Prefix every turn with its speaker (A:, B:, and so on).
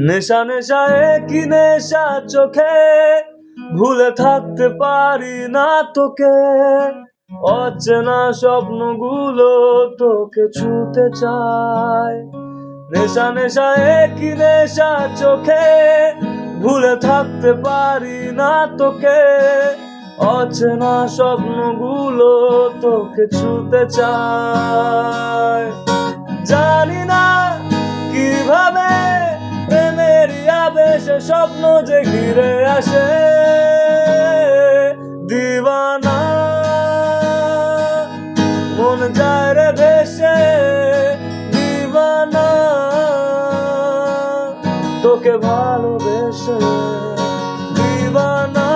A: নেশা নেশা একই নেশা চোখে, ভুলে থাকতে পারি না তোকে। অচেনা স্বপ্নগুলো তোকে ছুতে চায়। নেশা নেশা একই নেশা চোখে, ভুলে থাকতে পারি না তোকে। অচেনা স্বপ্নগুলো তোকে ছুতে চায়। জানি না কিভাবে প্রেমের আবেশে স্বপ্ন যে ঘিরে আসে। দিওয়ানা মন যায় রে ভেসে, দিওয়ানা তোকে ভালোবেসে, দিওয়ানা